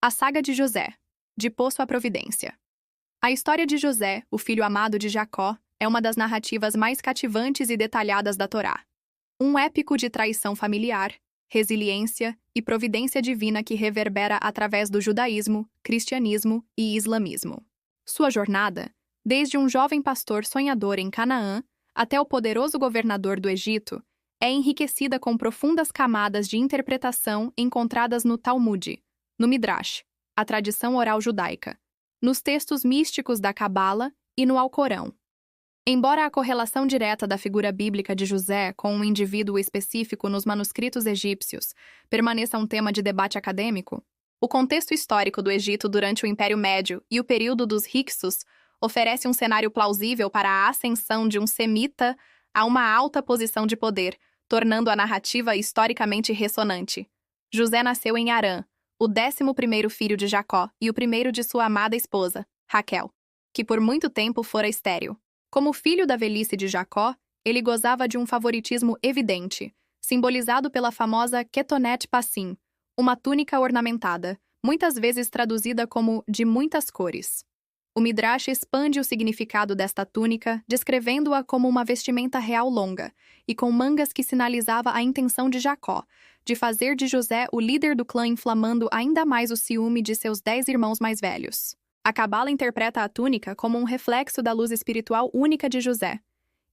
A saga de José, de Poço à Providência. A história de José, o filho amado de Jacó, é uma das narrativas mais cativantes e detalhadas da Torá. Um épico de traição familiar, resiliência e providência divina que reverbera através do judaísmo, cristianismo e islamismo. Sua jornada, desde um jovem pastor sonhador em Canaã até o poderoso governador do Egito, é enriquecida com profundas camadas de interpretação encontradas no Talmud, no Midrash, a tradição oral judaica, nos textos místicos da Cabala e no Alcorão. Embora a correlação direta da figura bíblica de José com um indivíduo específico nos manuscritos egípcios permaneça um tema de debate acadêmico, o contexto histórico do Egito durante o Império Médio e o período dos Hyksos oferece um cenário plausível para a ascensão de um semita a uma alta posição de poder, tornando a narrativa historicamente ressonante. José nasceu em Harã, o 11º filho de Jacó e o primeiro de sua amada esposa, Raquel, que por muito tempo fora estéril. Como filho da velhice de Jacó, ele gozava de um favoritismo evidente, simbolizado pela famosa Ketonet Passim, uma túnica ornamentada, muitas vezes traduzida como de muitas cores. O Midrash expande o significado desta túnica, descrevendo-a como uma vestimenta real longa, e com mangas que sinalizava a intenção de Jacó, de fazer de José o líder do clã, inflamando ainda mais o ciúme de seus 10 irmãos mais velhos. A Cabala interpreta a túnica como um reflexo da luz espiritual única de José.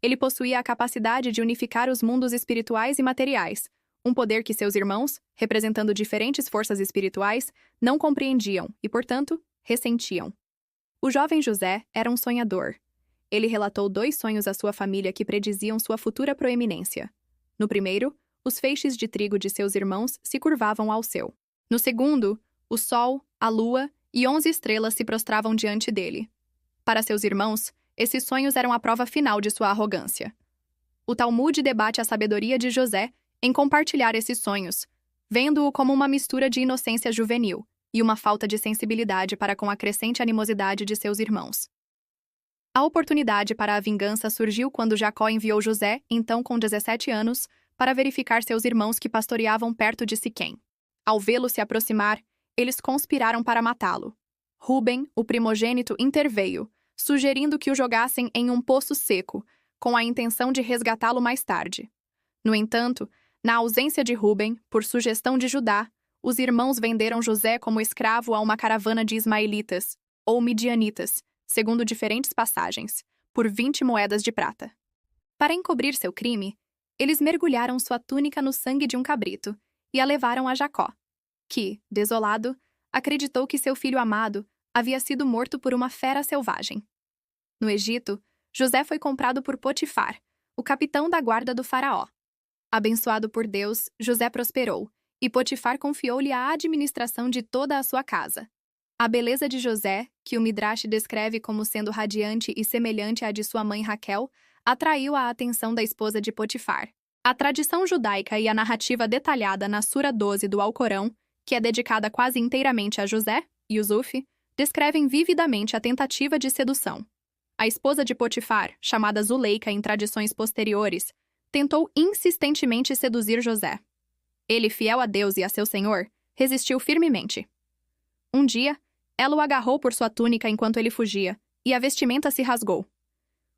Ele possuía a capacidade de unificar os mundos espirituais e materiais, um poder que seus irmãos, representando diferentes forças espirituais, não compreendiam e, portanto, ressentiam. O jovem José era um sonhador. Ele relatou 2 sonhos à sua família que prediziam sua futura proeminência. No primeiro, os feixes de trigo de seus irmãos se curvavam ao seu. No segundo, o sol, a lua e 11 estrelas se prostravam diante dele. Para seus irmãos, esses sonhos eram a prova final de sua arrogância. O Talmud debate a sabedoria de José em compartilhar esses sonhos, vendo-o como uma mistura de inocência juvenil e uma falta de sensibilidade para com a crescente animosidade de seus irmãos. A oportunidade para a vingança surgiu quando Jacó enviou José, então com 17 anos, para verificar seus irmãos que pastoreavam perto de Siquém. Ao vê-lo se aproximar, eles conspiraram para matá-lo. Ruben, o primogênito, interveio, sugerindo que o jogassem em um poço seco, com a intenção de resgatá-lo mais tarde. No entanto, na ausência de Ruben, por sugestão de Judá, os irmãos venderam José como escravo a uma caravana de ismaelitas, ou midianitas, segundo diferentes passagens, por 20 moedas de prata. Para encobrir seu crime, eles mergulharam sua túnica no sangue de um cabrito e a levaram a Jacó, que, desolado, acreditou que seu filho amado havia sido morto por uma fera selvagem. No Egito, José foi comprado por Potifar, o capitão da guarda do faraó. Abençoado por Deus, José prosperou, e Potifar confiou-lhe a administração de toda a sua casa. A beleza de José, que o Midrash descreve como sendo radiante e semelhante à de sua mãe Raquel, atraiu a atenção da esposa de Potifar. A tradição judaica e a narrativa detalhada na Sura 12 do Alcorão, que é dedicada quase inteiramente a José, Yusuf, descrevem vividamente a tentativa de sedução. A esposa de Potifar, chamada Zuleika em tradições posteriores, tentou insistentemente seduzir José. Ele, fiel a Deus e a seu senhor, resistiu firmemente. Um dia, ela o agarrou por sua túnica enquanto ele fugia, e a vestimenta se rasgou.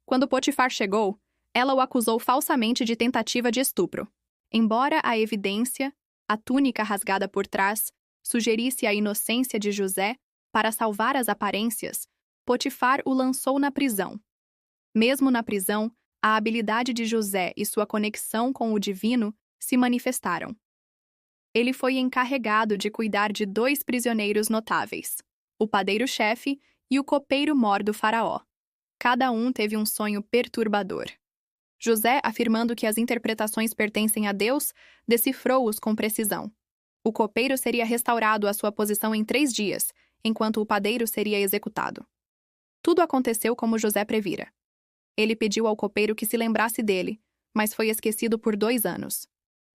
Quando Potifar chegou, ela o acusou falsamente de tentativa de estupro. Embora a evidência, a túnica rasgada por trás, sugerisse a inocência de José, para salvar as aparências, Potifar o lançou na prisão. Mesmo na prisão, a habilidade de José e sua conexão com o divino se manifestaram. Ele foi encarregado de cuidar de 2 prisioneiros notáveis, o padeiro-chefe e o copeiro-mor do faraó. Cada um teve um sonho perturbador. José, afirmando que as interpretações pertencem a Deus, decifrou-os com precisão. O copeiro seria restaurado à sua posição em 3 dias, enquanto o padeiro seria executado. Tudo aconteceu como José previra. Ele pediu ao copeiro que se lembrasse dele, mas foi esquecido por 2 anos.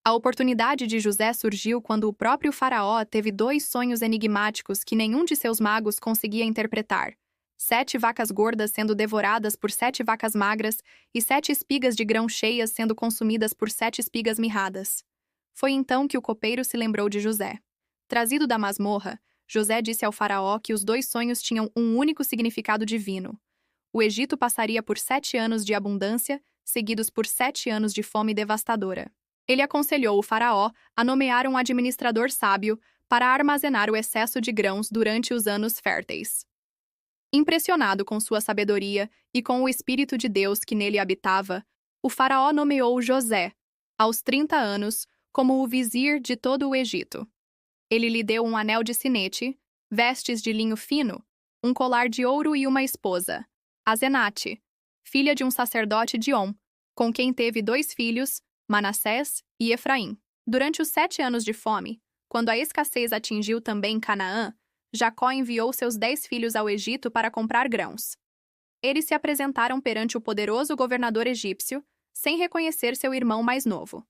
A oportunidade de José surgiu quando o próprio faraó teve 2 sonhos enigmáticos que nenhum de seus magos conseguia interpretar: 7 vacas gordas sendo devoradas por 7 vacas magras e 7 espigas de grão cheias sendo consumidas por 7 espigas mirradas. Foi então que o copeiro se lembrou de José. Trazido da masmorra, José disse ao faraó que os dois sonhos tinham um único significado divino. O Egito passaria por 7 anos de abundância, seguidos por 7 anos de fome devastadora. Ele aconselhou o faraó a nomear um administrador sábio para armazenar o excesso de grãos durante os anos férteis. Impressionado com sua sabedoria e com o Espírito de Deus que nele habitava, o faraó nomeou José, aos 30 anos, como o vizir de todo o Egito. Ele lhe deu um anel de sinete, vestes de linho fino, um colar de ouro e uma esposa, Azenate, filha de um sacerdote de On, com quem teve 2 filhos, Manassés e Efraim. Durante os 7 anos de fome, quando a escassez atingiu também Canaã, Jacó enviou seus 10 filhos ao Egito para comprar grãos. Eles se apresentaram perante o poderoso governador egípcio, sem reconhecer seu irmão mais novo.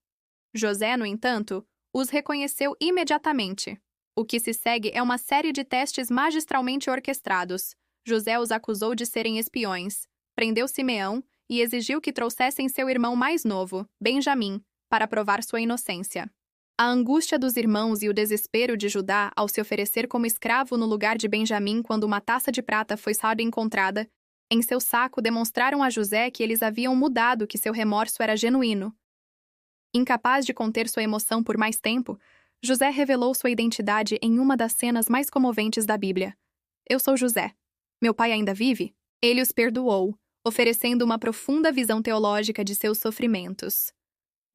José, no entanto, os reconheceu imediatamente. O que se segue é uma série de testes magistralmente orquestrados. José os acusou de serem espiões, prendeu Simeão e exigiu que trouxessem seu irmão mais novo, Benjamim, para provar sua inocência. A angústia dos irmãos e o desespero de Judá ao se oferecer como escravo no lugar de Benjamim quando uma taça de prata foi encontrada em seu saco demonstraram a José que eles haviam mudado, que seu remorso era genuíno. Incapaz de conter sua emoção por mais tempo, José revelou sua identidade em uma das cenas mais comoventes da Bíblia. Eu sou José. Meu pai ainda vive? Ele os perdoou, oferecendo uma profunda visão teológica de seus sofrimentos.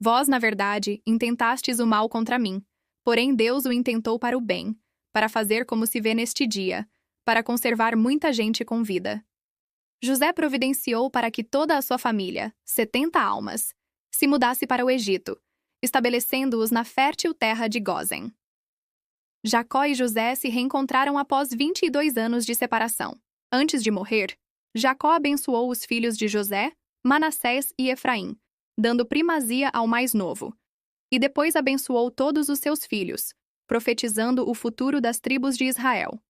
Vós, na verdade, intentastes o mal contra mim, porém Deus o intentou para o bem, para fazer como se vê neste dia, para conservar muita gente com vida. José providenciou para que toda a sua família, 70 almas, se mudasse para o Egito, estabelecendo-os na fértil terra de Gósen. Jacó e José se reencontraram após 22 anos de separação. Antes de morrer, Jacó abençoou os filhos de José, Manassés e Efraim, dando primazia ao mais novo. E depois abençoou todos os seus filhos, profetizando o futuro das tribos de Israel.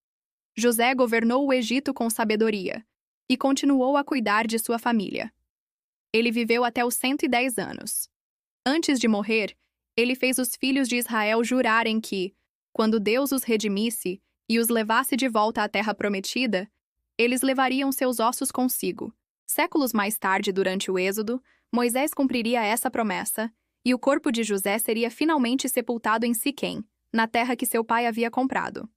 José governou o Egito com sabedoria e continuou a cuidar de sua família. Ele viveu até os 110 anos. Antes de morrer, ele fez os filhos de Israel jurarem que, quando Deus os redimisse e os levasse de volta à terra prometida, eles levariam seus ossos consigo. Séculos mais tarde, durante o Êxodo, Moisés cumpriria essa promessa, e o corpo de José seria finalmente sepultado em Siquém, na terra que seu pai havia comprado.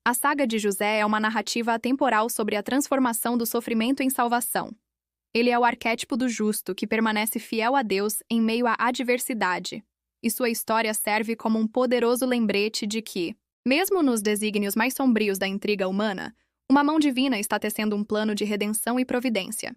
A saga de José é uma narrativa atemporal sobre a transformação do sofrimento em salvação. Ele é o arquétipo do justo que permanece fiel a Deus em meio à adversidade, e sua história serve como um poderoso lembrete de que, mesmo nos desígnios mais sombrios da intriga humana, uma mão divina está tecendo um plano de redenção e providência.